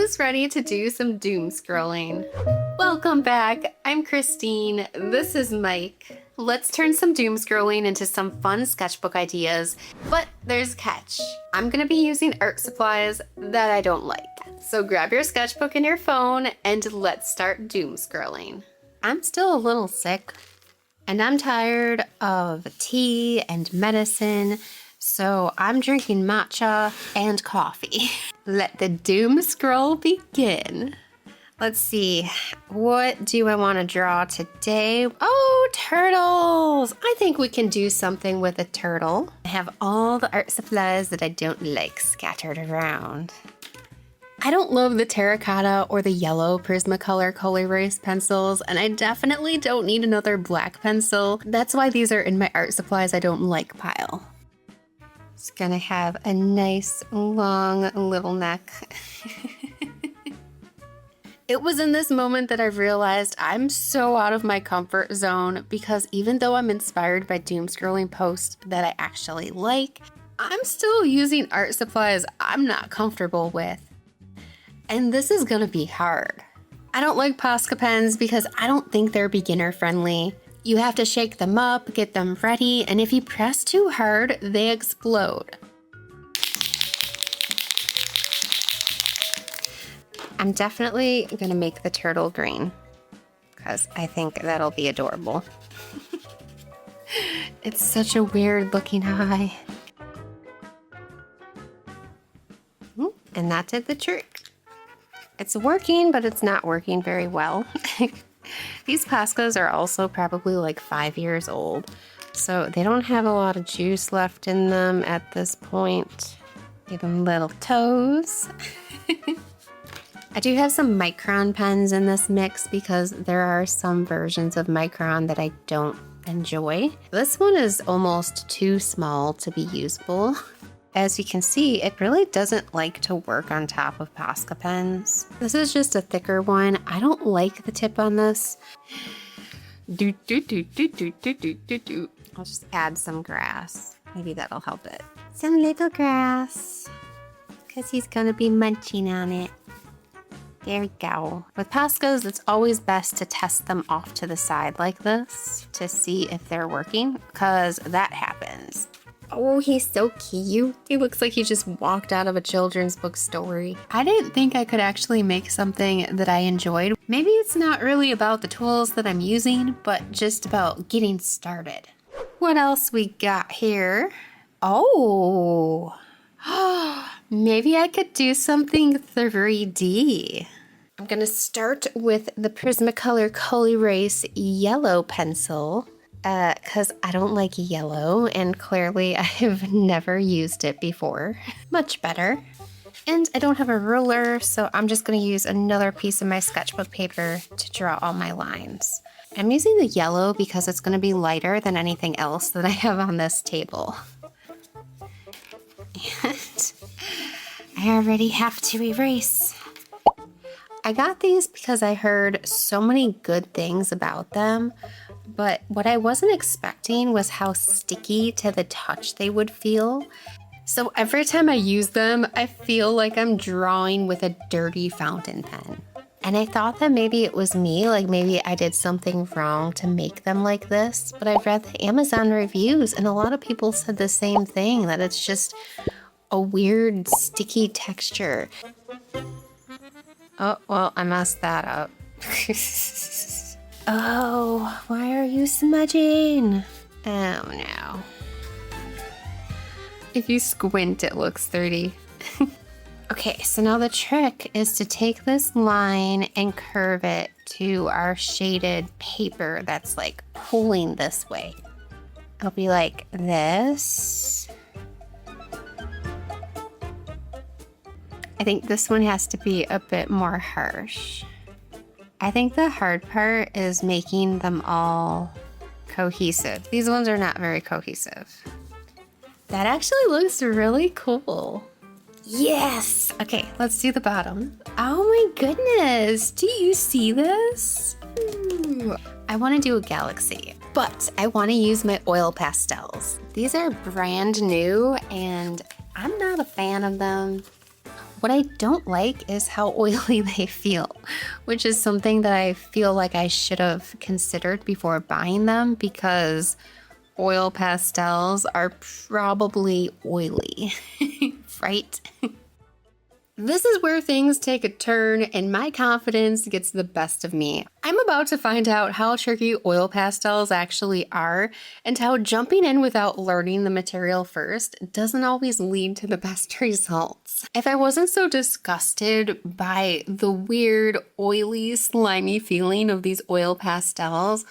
Who's ready to do some doom scrolling? Welcome back. I'm Christine. This is Mike. Let's turn some doom scrolling into some fun sketchbook ideas, but there's a catch. I'm gonna be using art supplies that I don't like. So grab your sketchbook and your phone and let's start doom scrolling. I'm still a little sick and I'm tired of tea and medicine, so I'm drinking matcha and coffee. Let the doom scroll begin. Let's see, what do I want to draw today? Oh, turtles! I think we can do something with a turtle. I have all the art supplies that I don't like scattered around. I don't love the terracotta or the yellow Prismacolor Color Erase pencils, and I definitely don't need another black pencil. That's why these are in my art supplies I don't like pile. It's gonna have a nice long little neck. It was in this moment that I realized I'm so out of my comfort zone because even though I'm inspired by doom scrolling posts that I actually like, I'm still using art supplies I'm not comfortable with. And this is gonna be hard. I don't like Posca pens because I don't think they're beginner friendly. You have to shake them up, get them ready, and if you press too hard, they explode. I'm definitely gonna make the turtle green because I think that'll be adorable. It's such a weird looking eye. And that did the trick. It's working, but it's not working very well. These Poscas are also probably like 5 years old, so they don't have a lot of juice left in them at this point. Even little toes. I do have some Micron pens in this mix because there are some versions of Micron that I don't enjoy. This one is almost too small to be usable. As you can see, it really doesn't like to work on top of Posca pens. This is just a thicker one. I don't like the tip on this. I'll just add some grass. Maybe that'll help it. Some little grass, because he's gonna be munching on it. There we go. With Poscas, it's always best to test them off to the side like this to see if they're working, because that happens. Oh, he's so cute. He looks like he just walked out of a children's book story. I didn't think I could actually make something that I enjoyed. Maybe it's not really about the tools that I'm using, but just about getting started. What else we got here? Oh, maybe I could do something 3D. I'm gonna start with the Prismacolor Color Erase yellow pencil. Because I don't like yellow, and clearly I have never used it before. Much better. And I don't have a ruler, so I'm just going to use another piece of my sketchbook paper to draw all my lines. I'm using the yellow because it's going to be lighter than anything else that I have on this table. And I already have to erase. I got these because I heard so many good things about them. But what I wasn't expecting was how sticky to the touch they would feel. So every time I use them, I feel like I'm drawing with a dirty fountain pen. And I thought that maybe it was me, like maybe I did something wrong to make them like this. But I've read the Amazon reviews and a lot of people said the same thing, that it's just a weird sticky texture. Oh, well, I messed that up. Oh, why are you smudging? Oh no. If you squint, it looks 30. Okay, so now the trick is to take this line and curve it to our shaded paper that's like pulling this way. It'll be like this. I think this one has to be a bit more harsh. I think the hard part is making them all cohesive. These ones are not very cohesive. That actually looks really cool. Yes! Okay, let's do the bottom. Oh my goodness, do you see this? Ooh. I want to do a galaxy, but I want to use my oil pastels. These are brand new and I'm not a fan of them. What I don't like is how oily they feel, which is something that I feel like I should have considered before buying them, because oil pastels are probably oily, right? This is where things take a turn and my confidence gets the best of me. I'm about to find out how tricky oil pastels actually are, and how jumping in without learning the material first doesn't always lead to the best results. If I wasn't so disgusted by the weird, oily, slimy feeling of these oil pastels,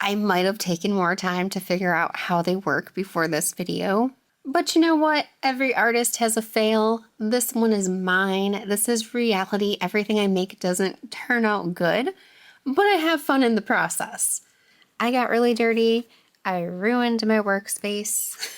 I might have taken more time to figure out how they work before this video. But you know what? Every artist has a fail. This one is mine. This is reality. Everything I make doesn't turn out good, but I have fun in the process. I got really dirty. I ruined my workspace.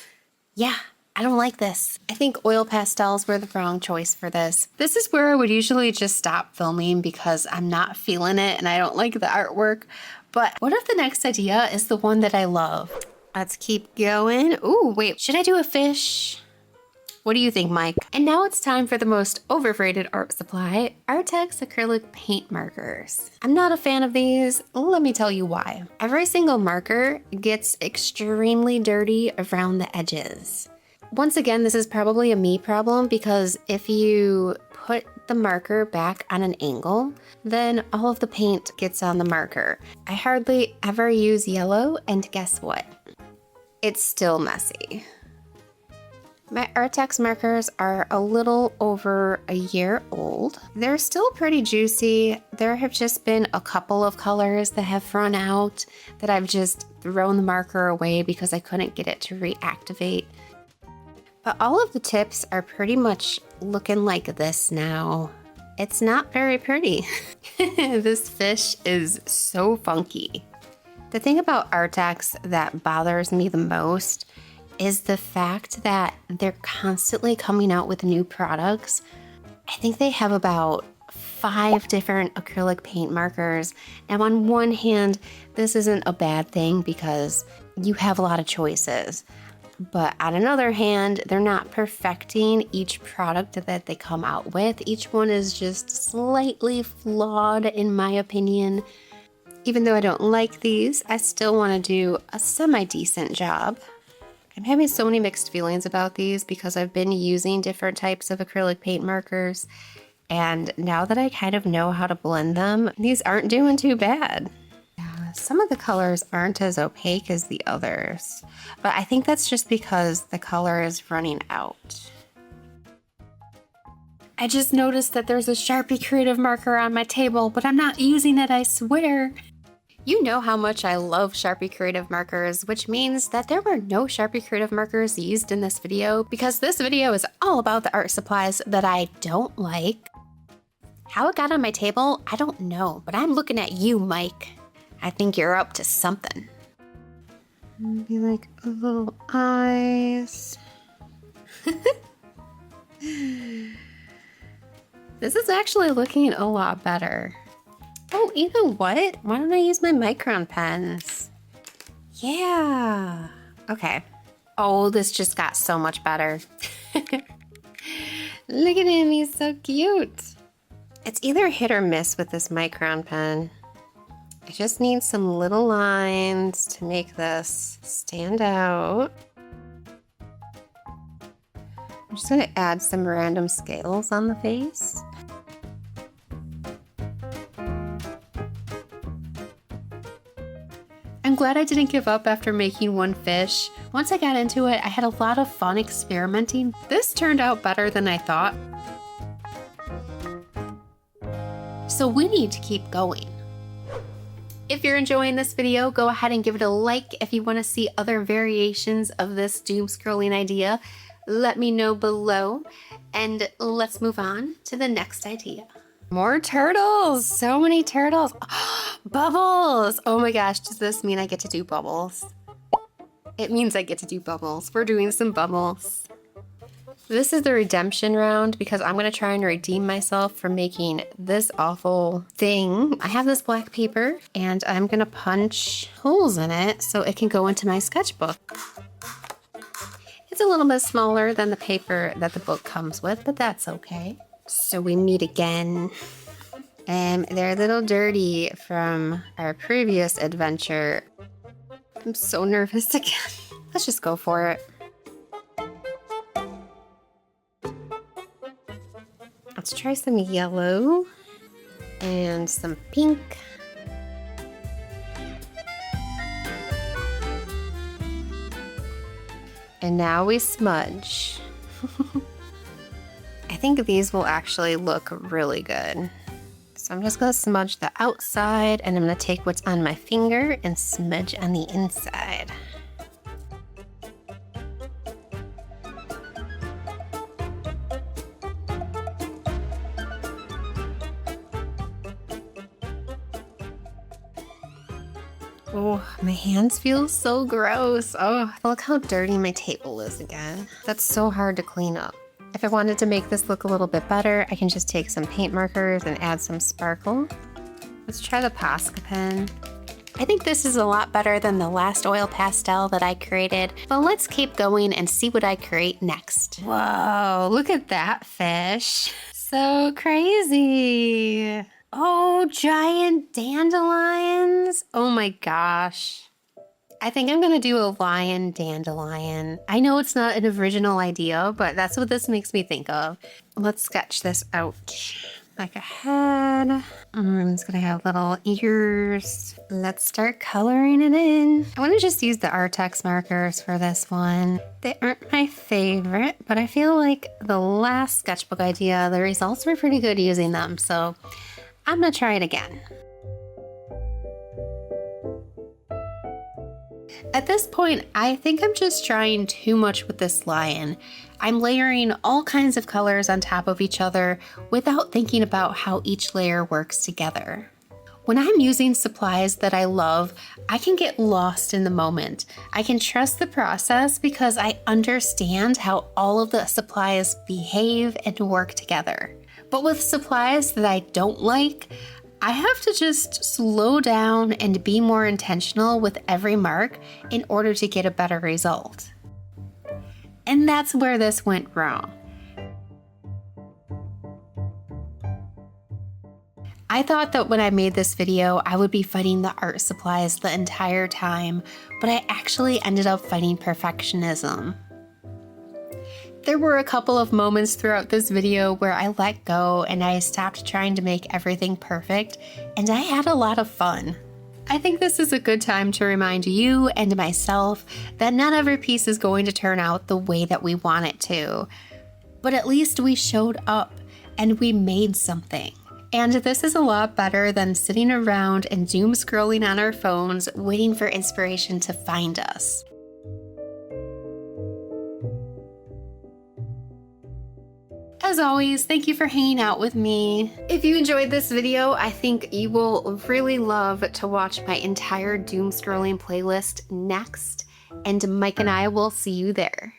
Yeah, I don't like this. I think oil pastels were the wrong choice for this. This is where I would usually just stop filming because I'm not feeling it and I don't like the artwork. But what if the next idea is the one that I love? Let's keep going. Ooh, wait, should I do a fish? What do you think, Mike? And now it's time for the most overrated art supply, Artex acrylic paint markers. I'm not a fan of these. Let me tell you why. Every single marker gets extremely dirty around the edges. Once again, this is probably a me problem, because if you put the marker back on an angle, then all of the paint gets on the marker. I hardly ever use yellow, and guess what? It's still messy. My Artex markers are a little over a year old. They're still pretty juicy. There have just been a couple of colors that have run out that I've just thrown the marker away because I couldn't get it to reactivate. But all of the tips are pretty much looking like this now. It's not very pretty. This fish is so funky. The thing about Artex that bothers me the most is the fact that they're constantly coming out with new products. I think they have about 5 different acrylic paint markers. Now, on one hand, this isn't a bad thing because you have a lot of choices. But on another hand, they're not perfecting each product that they come out with. Each one is just slightly flawed, in my opinion. Even though I don't like these, I still want to do a semi-decent job. I'm having so many mixed feelings about these because I've been using different types of acrylic paint markers, and now that I kind of know how to blend them, these aren't doing too bad. Some of the colors aren't as opaque as the others, but I think that's just because the color is running out. I just noticed that there's a Sharpie Creative marker on my table, but I'm not using it, I swear. You know how much I love Sharpie Creative markers, which means that there were no Sharpie Creative markers used in this video, because this video is all about the art supplies that I don't like. How it got on my table, I don't know, but I'm looking at you, Mike. I think you're up to something. Maybe like a little eyes. This is actually looking a lot better. Oh, you know what? Why don't I use my micron pens? Yeah. Okay. Oh, this just got so much better. Look at him, he's so cute. It's either hit or miss with this micron pen. I just need some little lines to make this stand out. I'm just gonna add some random scales on the face. I'm glad I didn't give up after making one fish. Once I got into it, I had a lot of fun experimenting. This turned out better than I thought. So we need to keep going. If you're enjoying this video, go ahead and give it a like. If you want to see other variations of this doom scrolling idea, let me know below. And let's move on to the next idea. More turtles! So many turtles! Bubbles! Oh my gosh, does this mean I get to do bubbles? It means I get to do bubbles. We're doing some bubbles. This is the redemption round because I'm going to try and redeem myself for making this awful thing. I have this black paper and I'm going to punch holes in it so it can go into my sketchbook. It's a little bit smaller than the paper that the book comes with, but that's okay. So we meet again. They're a little dirty from our previous adventure. I'm so nervous again. Let's just go for it. Let's try some yellow and some pink. And now we smudge. I think these will actually look really good. So I'm just gonna smudge the outside, and I'm gonna take what's on my finger and smudge on the inside. Oh, my hands feel so gross. Oh, look how dirty my table is again. That's so hard to clean up. If I wanted to make this look a little bit better, I can just take some paint markers and add some sparkle. Let's try the Posca pen. I think this is a lot better than the last oil pastel that I created, but let's keep going and see what I create next. Whoa, look at that fish. So crazy. Oh, giant dandelions. Oh my gosh. I think I'm gonna do a lion dandelion. I know it's not an original idea, but that's what this makes me think of. Let's sketch this out. Like a head. It's gonna have little ears. Let's start coloring it in. I wanna just use the Artex markers for this one. They aren't my favorite, but I feel like the last sketchbook idea, the results were pretty good using them, so I'm gonna try it again. At this point, I think I'm just trying too much with this lion. I'm layering all kinds of colors on top of each other without thinking about how each layer works together. When I'm using supplies that I love, I can get lost in the moment. I can trust the process because I understand how all of the supplies behave and work together. But with supplies that I don't like, I have to just slow down and be more intentional with every mark in order to get a better result. And that's where this went wrong. I thought that when I made this video, I would be fighting the art supplies the entire time, but I actually ended up fighting perfectionism. There were a couple of moments throughout this video where I let go and I stopped trying to make everything perfect, and I had a lot of fun. I think this is a good time to remind you and myself that not every piece is going to turn out the way that we want it to, but at least we showed up and we made something. And this is a lot better than sitting around and doom scrolling on our phones waiting for inspiration to find us. As always, thank you for hanging out with me. If you enjoyed this video, I think you will really love to watch my entire doom scrolling playlist next, and Mike and I will see you there.